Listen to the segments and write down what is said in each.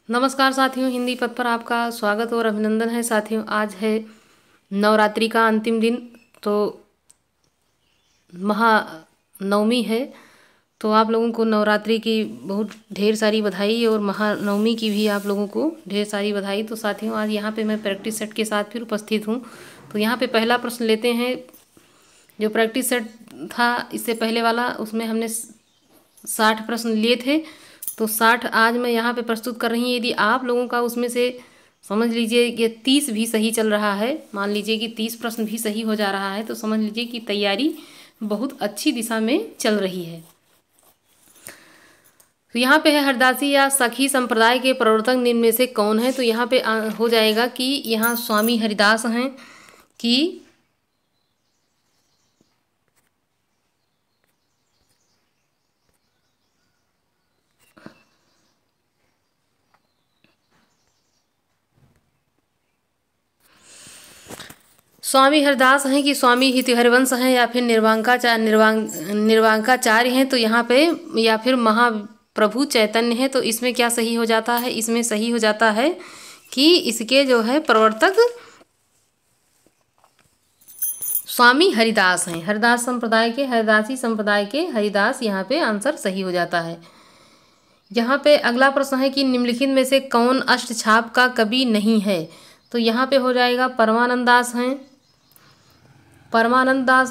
नमस्कार साथियों, हिंदी पद पर आपका स्वागत और अभिनंदन है। साथियों, आज है नवरात्रि का अंतिम दिन, तो महानवमी है। तो आप लोगों को नवरात्रि की बहुत ढेर सारी बधाई और महानवमी की भी आप लोगों को ढेर सारी बधाई। तो साथियों, आज यहाँ पे मैं प्रैक्टिस सेट के साथ फिर उपस्थित हूँ। तो यहाँ पे पहला प्रश्न लेते हैं। जो प्रैक्टिस सेट था इससे पहले वाला, उसमें हमने 60 प्रश्न लिए थे। तो 60 आज मैं यहाँ पे प्रस्तुत कर रही हूँ। यदि आप लोगों का उसमें से समझ लीजिए कि 30 भी सही चल रहा है, मान लीजिए कि 30 प्रश्न भी सही हो जा रहा है, तो समझ लीजिए कि तैयारी बहुत अच्छी दिशा में चल रही है। तो यहाँ पे है, हरदासी या सखी संप्रदाय के प्रवर्तक निम्न में से कौन है। तो यहाँ पे हो जाएगा कि यहाँ स्वामी हरिदास हैं कि स्वामी हरदास हैं कि स्वामी हितहरिवंश हैं या फिर निर्वांकाचार्य हैं। तो यहाँ पे या फिर महाप्रभु चैतन्य है। तो इसमें क्या सही हो जाता है? इसमें सही हो जाता है कि इसके जो है प्रवर्तक स्वामी हरिदास हैं। हरिदास संप्रदाय के, हरिदासी संप्रदाय के हरिदास यहाँ पे आंसर सही हो जाता है। यहाँ पे अगला प्रश्न है कि निम्नलिखित में से कौन अष्टछाप का कवि नहीं है। तो यहाँ पे हो जाएगा परमानंद दास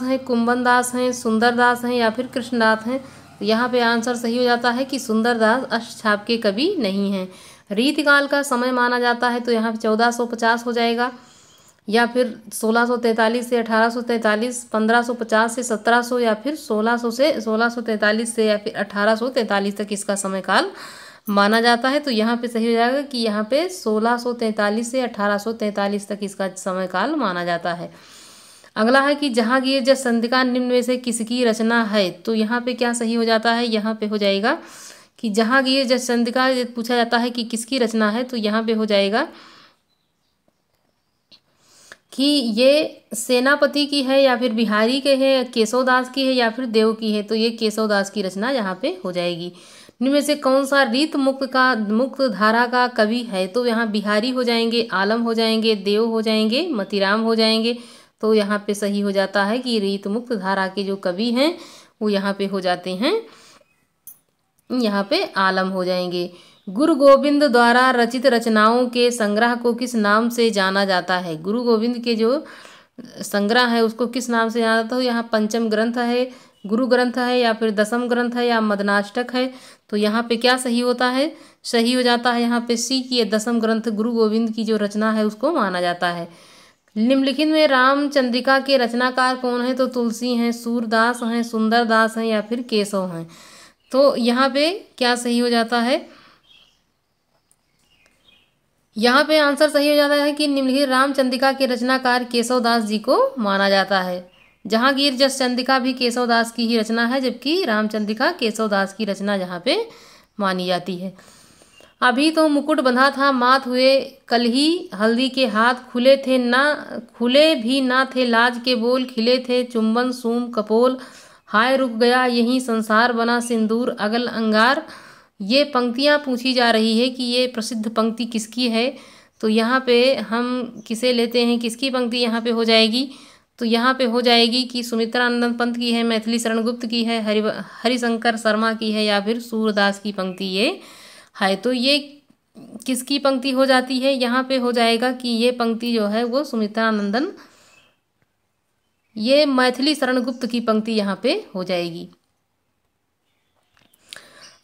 हैं, कुंभन दास हैं, सुंदर दास हैं या फिर कृष्णदास हैं। तो यहाँ पे आंसर सही हो जाता है कि सुंदर दास अष्टछाप के कवि नहीं हैं। रीतिकाल का समय माना जाता है, तो यहाँ पे 1450 हो जाएगा, या फिर 1643 से 1843, 1550 से 1700, या फिर 1643 से या फिर 1843 तक इसका समय काल माना जाता है। तो यहाँ पे सही हो जाएगा कि यहाँ पे 1643 से 1843 तक इसका समय काल माना जाता है। अगला है कि जहांगीर जसवंतिका निम्न में से किसकी रचना है। तो यहाँ पे क्या सही हो जाता है? यहाँ पे हो जाएगा कि जहांगीर जसवंतिका पूछा जाता है कि किसकी रचना है, तो यहाँ पे हो जाएगा कि ये सेनापति की है या फिर बिहारी के है, केशवदास की है या फिर देव की है। तो ये केशवदास की रचना यहाँ पे हो जाएगी। इनमें में से कौन सा रीत मुक्त धारा का कवि है। तो यहाँ बिहारी हो जाएंगे, आलम हो जाएंगे, देव हो जाएंगे, मतीराम हो जाएंगे। तो यहाँ पे सही हो जाता है कि रीत मुक्त धारा के जो कवि हैं वो यहाँ पे हो जाते हैं, यहाँ पे आलम हो जाएंगे। गुरु गोविंद द्वारा रचित रचनाओं के संग्रह को किस नाम से जाना जाता है। गुरु गोविंद के जो संग्रह है उसको किस नाम से जाना जाता है। यहाँ पंचम ग्रंथ है, गुरु ग्रंथ है, या फिर दसम ग्रंथ है, या मदनाष्टक है। तो यहाँ पे क्या सही होता है? सही हो जाता है यहाँ पे सी की दसम ग्रंथ गुरु गोविंद की जो रचना है उसको माना जाता है। निम्नलिखित में रामचंद्रिका के रचनाकार कौन है। तो तुलसी हैं, सूरदास हैं, सुंदर दास हैं या फिर केशव हैं। तो यहाँ पे क्या सही हो जाता है? यहाँ पे आंसर सही हो जाता है कि निम्नलिखित रामचंद्रिका के रचनाकार केशवदास जी को माना जाता है। जहांगीर जसचंद्रिका भी केशवदास की ही रचना है, जबकि रामचंद्रिका केशवदास की रचना यहाँ पे मानी जाती है। अभी तो मुकुट बंधा था माथ हुए कल ही हल्दी के हाथ, खुले भी ना थे लाज के बोल, खिले थे चुंबन सूम कपोल, हाय रुक गया यहीं संसार बना सिंदूर अगल अंगार। ये पंक्तियाँ पूछी जा रही है कि ये प्रसिद्ध पंक्ति किसकी है। तो यहाँ पे हम किसे लेते हैं, किसकी पंक्ति यहाँ पे हो जाएगी। तो यहाँ पे हो जाएगी कि सुमित्रानंद पंत की है, मैथिली शरण गुप्त की है, हरिशंकर शर्मा की है, या फिर सूरदास की पंक्ति ये है। तो ये किसकी पंक्ति हो जाती है? यहाँ पे हो जाएगा कि ये पंक्ति जो है वो सुमित्रानंदन, ये मैथिली शरण गुप्त की पंक्ति यहाँ पे हो जाएगी।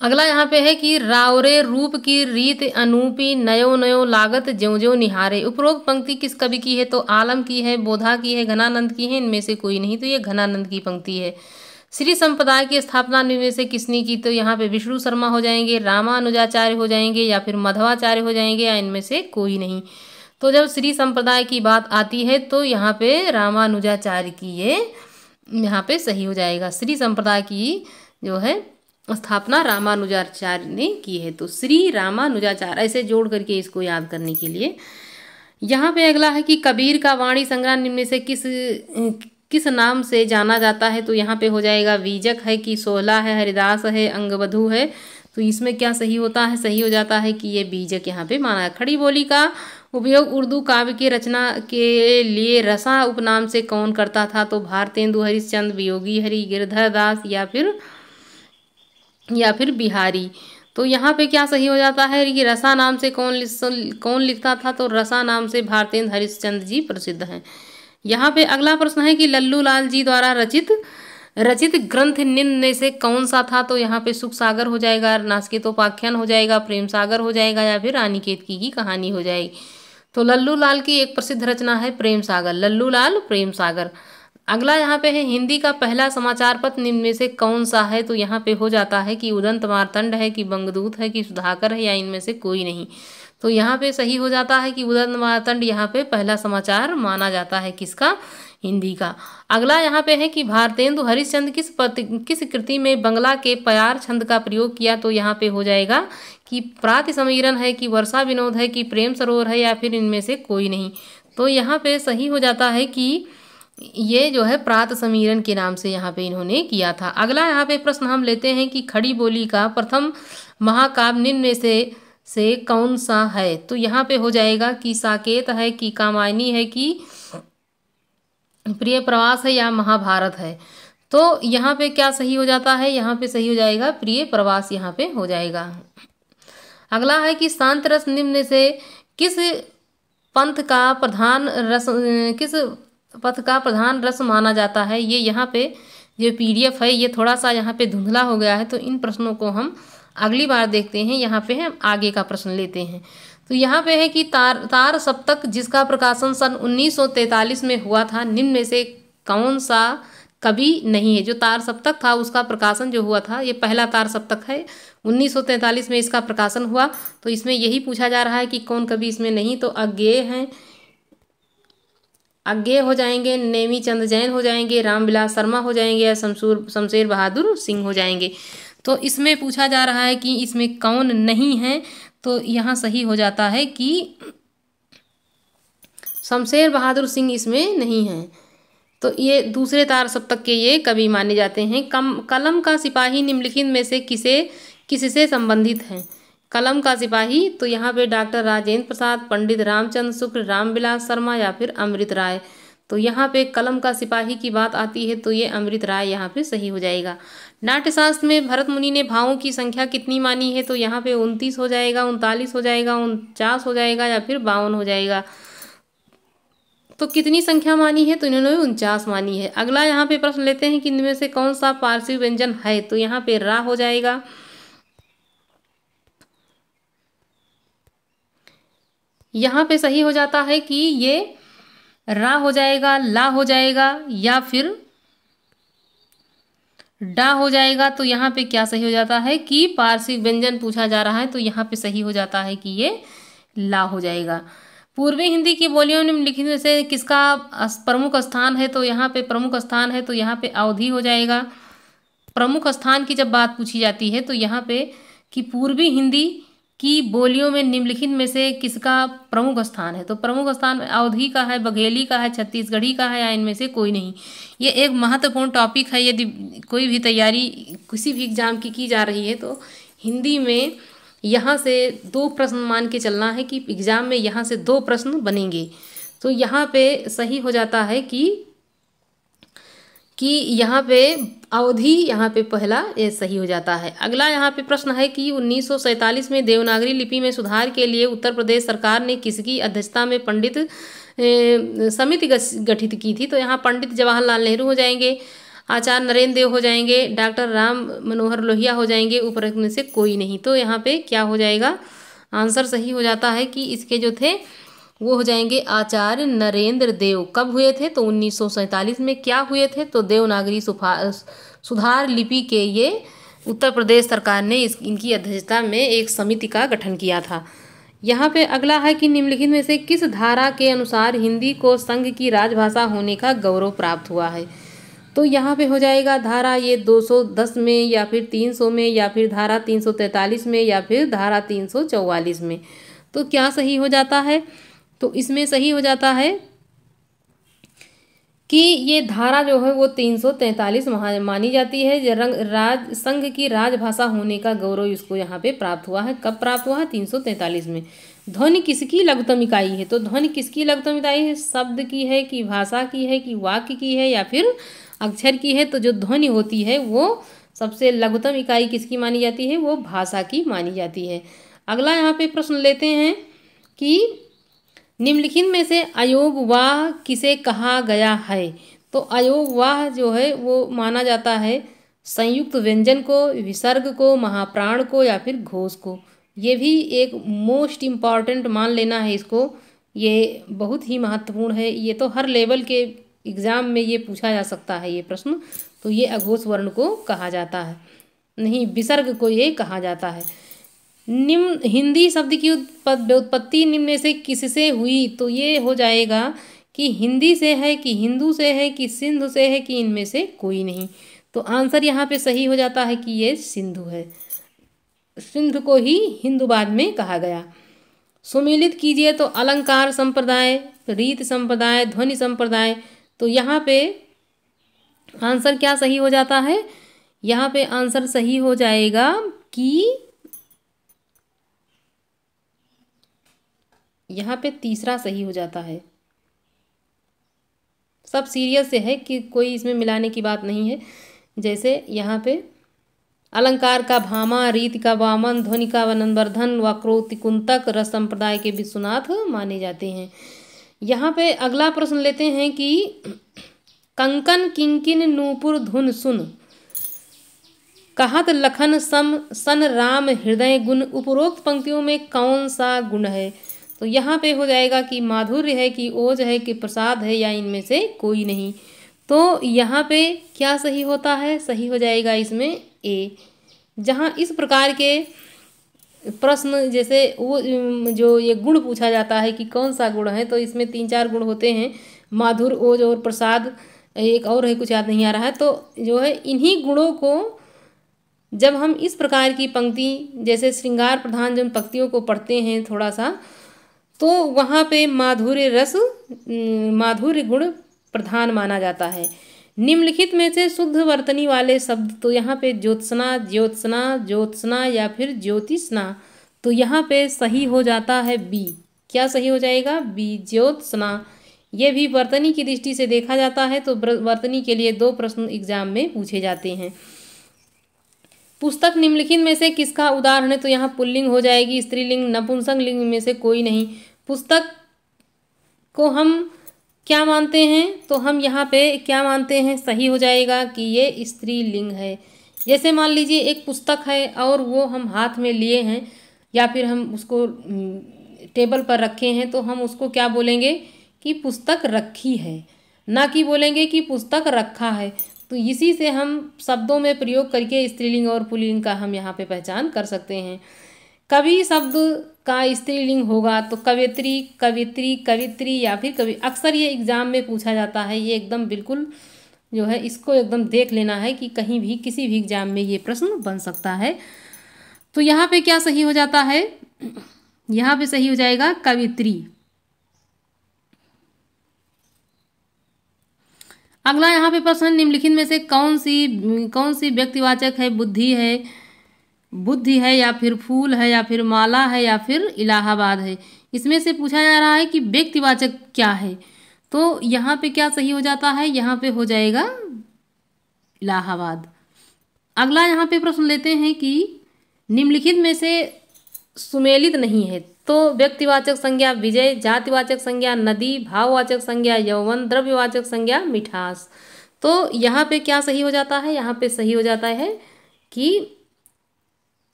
अगला यहाँ पे है कि रावरे रूप की रीत अनूपी, नयो नयो लागत ज्यों ज्यों निहारे। उपरोक्त पंक्ति किस कवि की है। तो आलम की है, बोधा की है, घनानंद की है, इनमें से कोई नहीं। तो ये घनानंद की पंक्ति है। श्री संप्रदाय की स्थापना में से किसने की। तो यहाँ पे विष्णु शर्मा हो जाएंगे, रामानुजाचार्य हो जाएंगे, या फिर मध्वाचार्य हो जाएंगे, या इनमें से कोई नहीं। तो जब श्री संप्रदाय की बात आती है तो यहाँ पे रामानुजाचार्य की ये यहाँ पे सही हो जाएगा। श्री संप्रदाय की जो है स्थापना रामानुजाचार्य ने की है। तो श्री रामानुजाचार्य ऐसे जोड़ करके इसको याद करने के लिए। यहाँ पे अगला है कि कबीर का वाणी संग्रह निम्न में से किस नाम से जाना जाता है। तो यहाँ पे हो जाएगा वीजक है, कि सोहला है, हरिदास है, अंगबधू है। तो इसमें क्या सही होता है? सही हो जाता है कि ये बीजक यहाँ पे माना है। खड़ी बोली का उपयोग उर्दू काव्य की रचना के लिए रसा उपनाम से कौन करता था? तो भारतेंदु हरिश्चंद्र, वियोगी हरि, गिरधर दास या फिर बिहारी। तो यहाँ पे क्या सही हो जाता है कि रसा नाम से कौन लिखता था? तो रसा नाम से भारतेंद्र हरिश्चंद्र जी प्रसिद्ध हैं। यहाँ पे अगला प्रश्न है कि लल्लू लाल जी द्वारा रचित ग्रंथ निम्न में से कौन सा था? तो यहाँ पे सुख सागर हो जाएगा, नास्केतोपाख्यान हो जाएगा, प्रेम सागर हो जाएगा या फिर रानी केतकी की कहानी हो जाएगी। तो लल्लू लाल की एक प्रसिद्ध रचना है प्रेम सागर, लल्लू लाल प्रेम सागर। अगला यहाँ पे है हिंदी का पहला समाचार पत्र निम्न में से कौन सा है? तो यहाँ पे हो जाता है कि उदंत मार्तंड है, कि बंगदूत है, कि सुधाकर है, या इनमें से कोई नहीं। तो यहाँ पे सही हो जाता है कि उदंत मार्तंड यहाँ पे पहला समाचार माना जाता है, किसका? हिंदी का। अगला यहाँ पे है कि भारतेंदु हरिश्चंद्र किस कृति में बंगला के प्यार छंद का प्रयोग किया? तो यहाँ पे हो जाएगा कि प्राति समीरण है, कि वर्षा विनोद है, कि प्रेम सरोवर है, या फिर इनमें से कोई नहीं। तो यहाँ पे सही हो जाता है कि ये जो है प्रात समीरण के नाम से यहाँ पे इन्होंने किया था। अगला यहाँ पे प्रश्न हम लेते हैं कि खड़ी बोली का प्रथम महाकाव्य निम्न में से कौन सा है? तो यहाँ पे हो जाएगा कि साकेत है, कि कामायनी है, कि प्रिय प्रवास है, या महाभारत है। तो यहाँ पे क्या सही हो जाता है? यहाँ पे सही हो जाएगा प्रिय प्रवास, यहाँ पे हो जाएगा। अगला है कि शांत रस निम्न से किस पंथ का प्रधान रस माना जाता है? ये यहाँ पे जो PDF है ये थोड़ा सा यहाँ पे धुंधला हो गया है, तो इन प्रश्नों को हम अगली बार देखते हैं। यहाँ पे हम आगे का प्रश्न लेते हैं। तो यहाँ पे है कि तार सप्तक जिसका प्रकाशन सन 1943 में हुआ था, निम्न में से कौन सा कवि नहीं है? जो तार सप्तक था उसका प्रकाशन जो हुआ था, ये पहला तार सप्तक है, 1943 में इसका प्रकाशन हुआ। तो इसमें यही पूछा जा रहा है कि कौन कवि इसमें नहीं? तो अज्ञेय हैं, अज्ञेय हो जाएंगे, नेमी चंद जैन हो जाएंगे, रामविलास शर्मा हो जाएंगे, या शमशेर बहादुर सिंह हो जाएंगे। तो इसमें पूछा जा रहा है कि इसमें कौन नहीं है? तो यहाँ सही हो जाता है कि शमशेर बहादुर सिंह इसमें नहीं है। तो ये दूसरे तार सप्तक के ये कवि माने जाते हैं। कलम का सिपाही निम्नलिखित में से किससे संबंधित है? कलम का सिपाही, तो यहाँ पे डॉक्टर राजेंद्र प्रसाद, पंडित रामचंद्र शुक्ल, रामविलास शर्मा, या फिर अमृत राय। तो यहाँ पे कलम का सिपाही की बात आती है, तो ये अमृत राय यहाँ पे सही हो जाएगा। नाट्यशास्त्र में भरत मुनि ने भावों की संख्या कितनी मानी है? तो यहाँ पे 29 हो जाएगा, 39 हो जाएगा, 49 हो जाएगा, या फिर 52 हो जाएगा। तो कितनी संख्या मानी है? तो इन्होंने 49 मानी है। अगला यहाँ पे प्रश्न लेते हैं कि इनमें से कौन सा पारसी व्यंजन है? तो यहाँ पे रा हो जाएगा, यहाँ पे सही हो जाता है कि ये रा हो जाएगा, ला हो जाएगा, या फिर डा हो जाएगा। तो यहाँ पे क्या सही हो जाता है कि पारसी व्यंजन पूछा जा रहा है, तो यहाँ पे सही हो जाता है कि ये ला हो जाएगा। पूर्वी हिंदी की बोलियों में लिखित में से किसका प्रमुख स्थान है? तो यहाँ पे प्रमुख स्थान है, तो यहाँ पे अवधी हो जाएगा। प्रमुख स्थान की जब बात पूछी जाती है तो यहाँ पे कि पूर्वी हिंदी की बोलियों में निम्नलिखित में से किसका प्रमुख स्थान है? तो प्रमुख स्थान अवधी का है, बघेली का है, छत्तीसगढ़ी का है, या इनमें से कोई नहीं। ये एक महत्वपूर्ण टॉपिक है। यदि कोई भी तैयारी किसी भी एग्जाम की जा रही है तो हिंदी में यहाँ से 2 प्रश्न मान के चलना है कि एग्जाम में यहाँ से 2 प्रश्न बनेंगे। तो यहाँ पे सही हो जाता है कि यहाँ पे अवधि यहाँ पे पहला ये सही हो जाता है। अगला यहाँ पे प्रश्न है कि 1947 में देवनागरी लिपि में सुधार के लिए उत्तर प्रदेश सरकार ने किसकी अध्यक्षता में पंडित समिति गठित की थी? तो यहाँ पंडित जवाहरलाल नेहरू हो जाएंगे, आचार्य नरेंद्र देव हो जाएंगे, डॉक्टर राम मनोहर लोहिया हो जाएंगे, उपरोक्त में से कोई नहीं। तो यहाँ पे क्या हो जाएगा? आंसर सही हो जाता है कि इसके जो थे वो हो जाएंगे आचार्य नरेंद्र देव। कब हुए थे? तो 1947 में। क्या हुए थे? तो देवनागरी सुधार लिपि के ये उत्तर प्रदेश सरकार ने इनकी अध्यक्षता में एक समिति का गठन किया था। यहाँ पे अगला है कि निम्नलिखित में से किस धारा के अनुसार हिंदी को संघ की राजभाषा होने का गौरव प्राप्त हुआ है? तो यहाँ पे हो जाएगा धारा ये 210 में, या फिर 300 में, या फिर धारा 343 में, या फिर धारा 344 में। तो क्या सही हो जाता है? तो इसमें सही हो जाता है कि ये धारा जो है वो 343 मानी जाती है। राज संघ की राजभाषा होने का गौरव इसको यहाँ पे प्राप्त हुआ है। कब प्राप्त हुआ है? 343 में। ध्वनि किसकी लघुत्तम इकाई है? तो ध्वनि किसकी लघुत्तम इकाई है? शब्द की है कि भाषा की है कि वाक्य की है या फिर अक्षर की है? तो जो ध्वनि होती है वो सबसे लघुत्तम इकाई किसकी मानी जाती है? वो भाषा की मानी जाती है। अगला यहाँ पे प्रश्न लेते हैं कि निम्नलिखित में से अयोगवाह किसे कहा गया है? तो अयोगवाह जो है वो माना जाता है संयुक्त व्यंजन को, विसर्ग को, महाप्राण को या फिर घोष को। ये भी एक मोस्ट इम्पॉर्टेंट मान लेना है इसको, ये बहुत ही महत्वपूर्ण है। ये तो हर लेवल के एग्ज़ाम में ये पूछा जा सकता है ये प्रश्न। तो ये अघोष वर्ण को कहा जाता है, नहीं विसर्ग को ये कहा जाता है। निम्न हिंदी शब्द की व्युत्पत्ति निम्न में से किससे हुई? तो ये हो जाएगा कि हिंदी से है कि हिंदू से है कि सिंधु से है कि इनमें से कोई नहीं। तो आंसर यहाँ पे सही हो जाता है कि ये सिंधु है। सिंधु को ही हिंदू बाद में कहा गया। सुमेलित कीजिए तो अलंकार संप्रदाय, रीत संप्रदाय, ध्वनि संप्रदाय। तो यहाँ पे आंसर क्या सही हो जाता है? यहाँ पे आंसर सही हो जाएगा कि यहाँ पे तीसरा सही हो जाता है। सब सीरियस से है कि कोई इसमें मिलाने की बात नहीं है। जैसे यहाँ पे अलंकार का भामा, रीति का वामन, ध्वनि का वनवर्धन, वक्रोतिकुंतक रस संप्रदाय के विश्वनाथ माने जाते हैं। यहाँ पे अगला प्रश्न लेते हैं कि कंकन किंकिन नूपुर धुन सुन, कहत लखन सम सन राम हृदय गुण, उपरोक्त पंक्तियों में कौन सा गुण है? तो यहाँ पे हो जाएगा कि माधुर्य है कि ओज है कि प्रसाद है या इनमें से कोई नहीं। तो यहाँ पे क्या सही होता है? सही हो जाएगा इसमें ए। जहाँ इस प्रकार के प्रश्न जैसे वो जो ये गुण पूछा जाता है कि कौन सा गुण है, तो इसमें 3-4 गुण होते हैं, माधुर, ओज और प्रसाद, एक और है कुछ याद नहीं आ रहा है। तो जो है इन्हीं गुणों को जब हम इस प्रकार की पंक्ति जैसे श्रृंगार प्रधान जब पंक्तियों को पढ़ते हैं थोड़ा सा, तो वहाँ पे माधुर्य रस, माधुर्य गुण प्रधान माना जाता है। निम्नलिखित में से शुद्ध वर्तनी वाले शब्द, तो यहाँ पे ज्योत्सना, ज्योत्सना, ज्योत्सना या फिर ज्योतिषना। तो यहाँ पे सही हो जाता है बी। क्या सही हो जाएगा? बी, ज्योत्सना। ये भी वर्तनी की दृष्टि से देखा जाता है। तो वर्तनी के लिए 2 प्रश्न एग्जाम में पूछे जाते हैं। पुस्तक निम्नलिखित में से किसका उदाहरण है? तो यहाँ पुल्लिंग हो जाएगी, स्त्रीलिंग, नपुंसक लिंग में से कोई नहीं। पुस्तक को हम क्या मानते हैं? तो हम यहाँ पे क्या मानते हैं? सही हो जाएगा कि ये स्त्रीलिंग है। जैसे मान लीजिए एक पुस्तक है और वो हम हाथ में लिए हैं या फिर हम उसको टेबल पर रखे हैं, तो हम उसको क्या बोलेंगे कि पुस्तक रखी है, ना कि बोलेंगे कि पुस्तक रखा है। तो इसी से हम शब्दों में प्रयोग करके स्त्रीलिंग और पुल्लिंग का हम यहाँ पे पहचान कर सकते हैं। कवि शब्द का स्त्रीलिंग होगा तो कवयित्री, कवित्री, कवित्री या फिर कवि। अक्सर ये एग्जाम में पूछा जाता है। ये एकदम बिल्कुल जो है इसको एकदम देख लेना है कि कहीं भी किसी भी एग्जाम में ये प्रश्न बन सकता है। तो यहाँ पे क्या सही हो जाता है? यहाँ पे सही हो जाएगा कवित्री। अगला यहाँ पे प्रश्न, निम्नलिखित में से कौन सी व्यक्तिवाचक है? बुद्धि है या फिर फूल है या फिर माला है या फिर इलाहाबाद है? इसमें से पूछा जा रहा है कि व्यक्तिवाचक क्या है। तो यहाँ पे क्या सही हो जाता है? यहाँ पे हो जाएगा इलाहाबाद। अगला यहाँ पे प्रश्न लेते हैं कि निम्नलिखित में से सुमेलित नहीं है। तो व्यक्तिवाचक संज्ञा विजय, जातिवाचक संज्ञा नदी, भाववाचक संज्ञा यौवन, द्रव्यवाचक संज्ञा मिठास। तो यहाँ पे क्या सही हो जाता है? यहाँ पे सही हो जाता है कि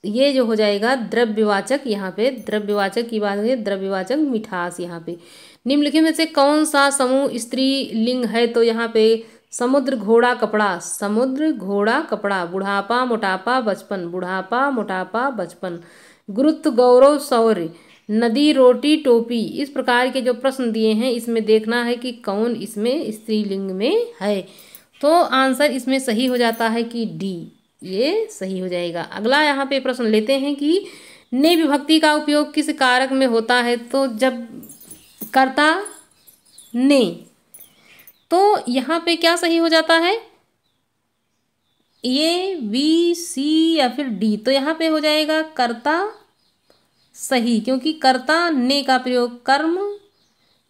ये जो हो जाएगा द्रव्यवाचक। यहाँ पे द्रव्यवाचक की बात है, द्रव्यवाचक मिठास। यहाँ पे निम्नलिखित में से कौन सा समूह स्त्रीलिंग है? तो यहाँ पे समुद्र, घोड़ा, कपड़ा। समुद्र, घोड़ा, कपड़ा। बुढ़ापा, मोटापा, बचपन। बुढ़ापा, मोटापा, बचपन। गुरुत्व, गौरव, शौर्य। नदी, रोटी, टोपी। इस प्रकार के जो प्रश्न दिए हैं इसमें देखना है कि कौन इसमें स्त्रीलिंग में है। तो आंसर इसमें सही हो जाता है कि डी, ये सही हो जाएगा। अगला यहाँ पे प्रश्न लेते हैं कि ने विभक्ति का उपयोग किस कारक में होता है? तो जब कर्ता ने, तो यहाँ पे क्या सही हो जाता है, ए बी सी या फिर डी। तो यहाँ पे हो जाएगा कर्ता सही, क्योंकि कर्ता ने का प्रयोग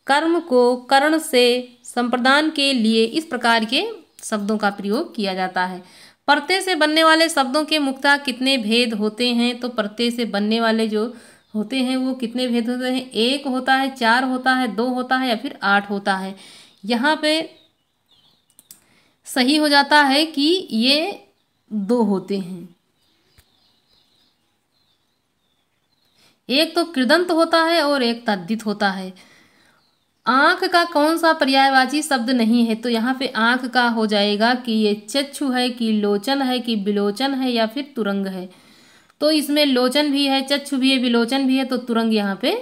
कर्म को कर्ण से संप्रदान के लिए इस प्रकार के शब्दों का प्रयोग किया जाता है। प्रत्यय से बनने वाले शब्दों के मुख्यतः कितने भेद होते हैं, तो प्रत्यय से बनने वाले जो होते हैं वो कितने भेद होते हैं, 1 होता है, 4 होता है, 2 होता है या फिर 8 होता है। यहाँ पे सही हो जाता है कि ये 2 होते हैं। एक तो कृदंत होता है और एक तद्धित होता है। आंख का कौन सा पर्यायवाची शब्द नहीं है, तो यहाँ पे आंख का हो जाएगा कि ये चक्षु है, कि लोचन है, कि विलोचन है या फिर तुरंग है। तो इसमें लोचन भी है, चक्षु भी है, विलोचन भी है, तो तुरंग यहाँ पे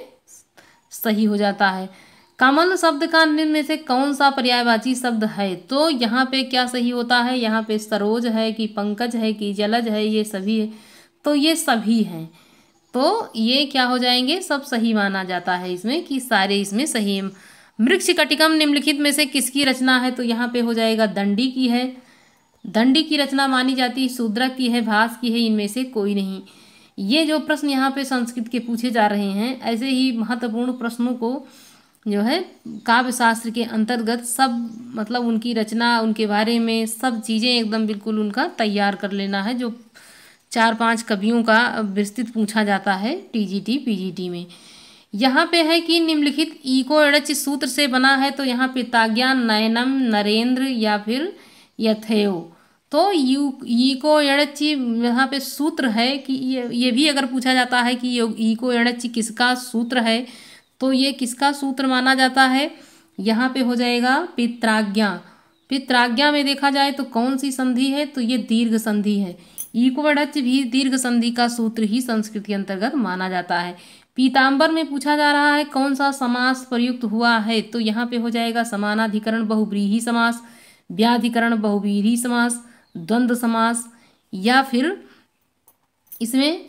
सही हो जाता है। कमल शब्द का निम्न में से कौन सा पर्यायवाची शब्द है, तो यहाँ पे क्या सही होता है, यहाँ पे सरोज है, कि पंकज है, कि जलज है, ये सभी है, तो ये सभी हैं। तो ये क्या हो जाएंगे, सब सही माना जाता है इसमें, कि सारे इसमें सही है। मृच्छकटिकम निम्नलिखित में से किसकी रचना है, तो यहाँ पे हो जाएगा दंडी की है। दंडी की रचना मानी जाती है, शूद्रक की है, भास की है, इनमें से कोई नहीं। ये जो प्रश्न यहाँ पे संस्कृत के पूछे जा रहे हैं, ऐसे ही महत्वपूर्ण प्रश्नों को जो है काव्य शास्त्र के अंतर्गत सब मतलब उनकी रचना, उनके बारे में सब चीज़ें एकदम बिल्कुल उनका तैयार कर लेना है। जो 4-5 कवियों का विस्तृत पूछा जाता है टीजीटी पीजीटी में। यहाँ पे है कि निम्नलिखित इको एड़च सूत्र से बना है, तो यहाँ पे ताज्ञान, नयनम, नरेंद्र या फिर यथेव। तो इको एड़च यहाँ पे सूत्र है कि ये भी अगर पूछा जाता है कि ये इको एड़च किसका सूत्र है, तो ये किसका सूत्र माना जाता है, यहाँ पे हो जाएगा पित्राज्ञा। पित्राज्ञा में देखा जाए तो कौन सी संधि है, तो ये दीर्घ संधि है। इको एड़च भी दीर्घ संधि का सूत्र ही संस्कृत के अंतर्गत माना जाता है। पीताम्बर में पूछा जा रहा है कौन सा समास प्रयुक्त हुआ है, तो यहाँ पे हो जाएगा समानाधिकरण बहुव्रीहि समास, व्याधिकरण बहुव्रीहि समास, द्वंद्व समास या फिर इसमें।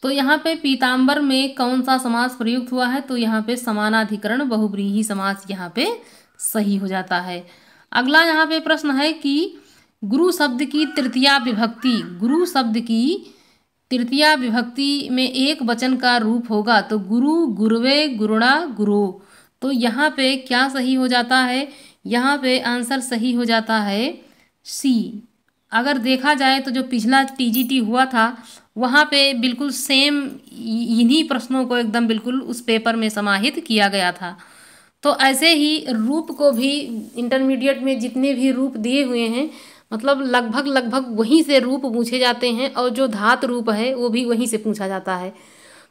तो यहाँ पे पीताम्बर में कौन सा समास प्रयुक्त हुआ है, तो यहाँ पे समानाधिकरण बहुव्रीहि समास यहाँ पे सही हो जाता है। अगला यहाँ पे प्रश्न है कि गुरु शब्द की तृतीया विभक्ति, गुरु शब्द की तृतीया विभक्ति में एक वचन का रूप होगा, तो गुरु, गुरुवे, गुरुणा, गुरु। तो यहाँ पे क्या सही हो जाता है, यहाँ पे आंसर सही हो जाता है सी। अगर देखा जाए तो जो पिछला टीजीटी हुआ था वहाँ पे बिल्कुल सेम इन्हीं प्रश्नों को एकदम बिल्कुल उस पेपर में समाहित किया गया था। तो ऐसे ही रूप को भी इंटरमीडिएट में जितने भी रूप दिए हुए हैं, मतलब लगभग वहीं से रूप पूछे जाते हैं, और जो धात रूप है वो भी वहीं से पूछा जाता है।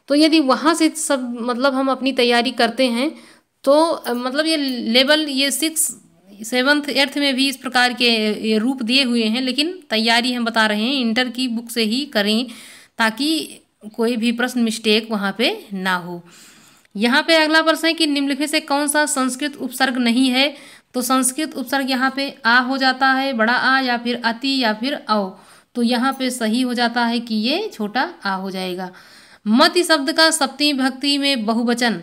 तो यदि वहाँ से सब मतलब हम अपनी तैयारी करते हैं, तो मतलब ये लेवल ये 6, 7th 8th में भी इस प्रकार के ये रूप दिए हुए हैं, लेकिन तैयारी हम बता रहे हैं इंटर की बुक से ही करें, ताकि कोई भी प्रश्न मिस्टेक वहाँ पे ना हो। यहाँ पे अगला प्रश्न है कि निम्नलिखित से कौन सा संस्कृत उपसर्ग नहीं है, तो संस्कृत उपसर्ग यहाँ पे आ हो जाता है, बड़ा आ, या फिर अति, या फिर औ। तो यहाँ पे सही हो जाता है कि ये छोटा आ हो जाएगा। मति शब्द का सप्तमी विभक्ति में बहुवचन,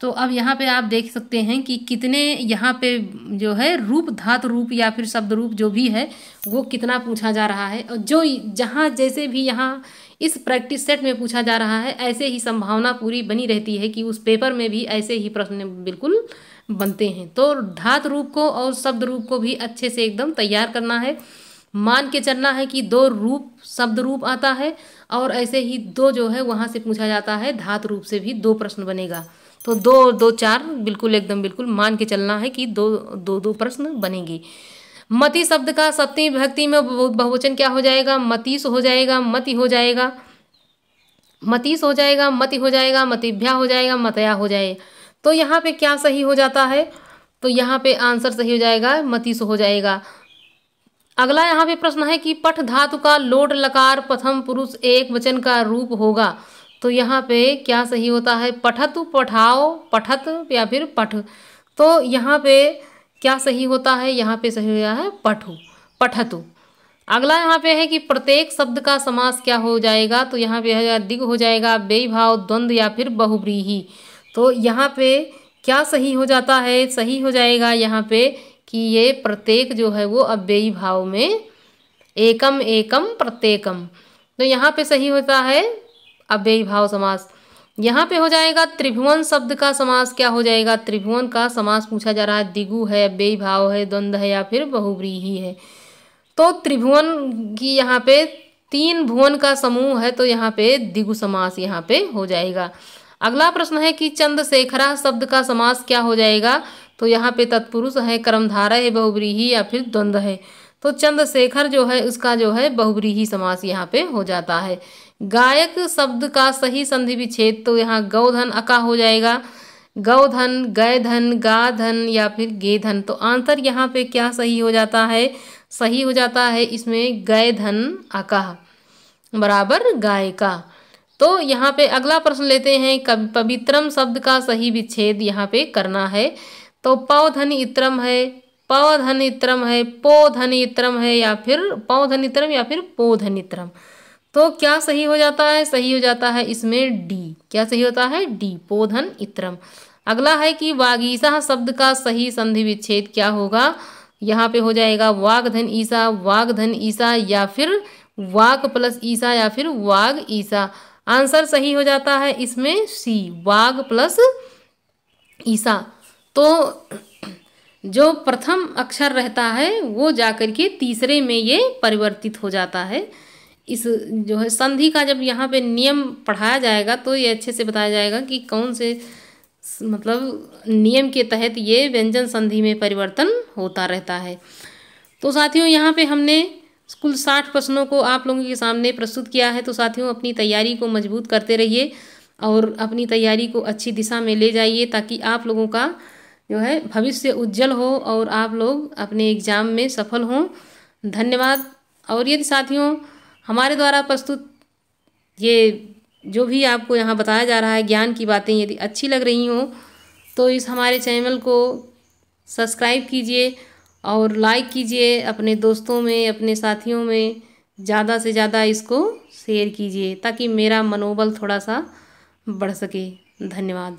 तो अब यहाँ पे आप देख सकते हैं कि कितने यहाँ पे जो है रूप, धातु रूप या फिर शब्द रूप जो भी है वो कितना पूछा जा रहा है। और जो जहाँ जैसे भी यहाँ इस प्रैक्टिस सेट में पूछा जा रहा है, ऐसे ही संभावना पूरी बनी रहती है कि उस पेपर में भी ऐसे ही प्रश्न बिल्कुल बनते हैं। तो धातु रूप को और शब्द रूप को भी अच्छे से एकदम तैयार करना है, मान के चलना है कि 2 रूप शब्द रूप आता है, और ऐसे ही 2 जो है वहाँ से पूछा जाता है धातु रूप से भी 2 प्रश्न बनेगा। तो 2 4 बिल्कुल एकदम बिल्कुल मान के चलना है कि 2 प्रश्न बनेंगे। मति शब्द का सप्तमी विभक्ति में बहुवचन क्या हो जाएगा, मतीस हो जाएगा, मति हो जाएगा, मतीस हो जाएगा, मति हो जाएगा, मतिभ्या हो जाएगा, मतया हो जाएगा। तो यहाँ पे क्या सही हो जाता है, तो यहाँ पे आंसर सही हो जाएगा मतीस हो जाएगा। अगला यहाँ पे प्रश्न है कि पठ धातु का लोट लकार प्रथम पुरुष एक वचन का रूप होगा, तो यहाँ पे क्या सही होता है, पठतु, पठाओ, पठत या फिर पठ। तो यहाँ पे क्या सही होता है, यहाँ पे सही होता है पठु, पठतु। अगला यहाँ पे है कि प्रत्येक शब्द का समास क्या हो जाएगा, तो यहाँ पे है दिग हो जाएगा, बेभाव, द्वंद्व या फिर बहुव्रीहि। तो यहाँ पे क्या सही हो जाता है, सही हो जाएगा यहाँ पे कि ये प्रत्येक जो है वो अव्ययी भाव में एकम एकम प्रत्येकम, तो यहाँ पे सही होता है अव्ययी भाव समास। यहाँ पे हो जाएगा त्रिभुवन शब्द का समास। क्या हो जाएगा? त्रिभुवन का समास पूछा जा रहा है। दिगु है, अव्ययी भाव है, द्वंद्व है या फिर बहुव्रीहि है। तो त्रिभुवन की यहाँ पे 3 भुवन का समूह है, तो यहाँ पे दिगु समास यहाँ पे हो जाएगा। अगला प्रश्न है कि चंद्रशेखरा शब्द का समास क्या हो जाएगा? तो यहाँ पे तत्पुरुष है, कर्मधारय है, बहुव्रीहि या फिर द्वंद्व है। तो चंद्रशेखर जो है उसका जो है बहुव्रीहि समास यहाँ पे हो जाता है। गायक शब्द का सही संधि विच्छेद, तो यहाँ गौधन अका हो जाएगा। गौधन, गयधन, गाधन या फिर गेधन। तो आंसर यहाँ पे क्या सही हो जाता है? सही हो जाता है इसमें गयधन अका बराबर गायिका। तो यहाँ पे अगला प्रश्न लेते हैं। पवित्रम शब्द का सही विच्छेद यहाँ पे करना है। तो पौधन इत्रम है, पौधन इत्रम है, पोधन इत्रम है या फिर पौधन इत्रम या फिर पोधन इत्रम। तो क्या सही हो जाता है? सही हो जाता है इसमें डी। क्या सही होता है? डी, पोधन इत्रम। अगला है कि वागीसा शब्द का सही संधि विच्छेद क्या होगा? यहाँ पे हो जाएगा वागधन ईसा, वागधन ईसा या फिर वाग प्लस ईसा या फिर वाग ईसा। आंसर सही हो जाता है इसमें सी, वाग प्लस ईसा। तो जो प्रथम अक्षर रहता है वो जाकर के तीसरे में ये परिवर्तित हो जाता है। इस जो है संधि का जब यहाँ पे नियम पढ़ाया जाएगा तो ये अच्छे से बताया जाएगा कि कौन से मतलब नियम के तहत ये व्यंजन संधि में परिवर्तन होता रहता है। तो साथियों यहाँ पे हमने कुल 60 प्रश्नों को आप लोगों के सामने प्रस्तुत किया है। तो साथियों अपनी तैयारी को मजबूत करते रहिए और अपनी तैयारी को अच्छी दिशा में ले जाइए, ताकि आप लोगों का जो है भविष्य उज्जवल हो और आप लोग अपने एग्ज़ाम में सफल हों। धन्यवाद। और यदि साथियों हमारे द्वारा प्रस्तुत ये जो भी आपको यहाँ बताया जा रहा है ज्ञान की बातें यदि अच्छी लग रही हों तो इस हमारे चैनल को सब्सक्राइब कीजिए और लाइक कीजिए, अपने दोस्तों में, अपने साथियों में ज़्यादा से ज़्यादा इसको शेयर कीजिए, ताकि मेरा मनोबल थोड़ा सा बढ़ सके। धन्यवाद।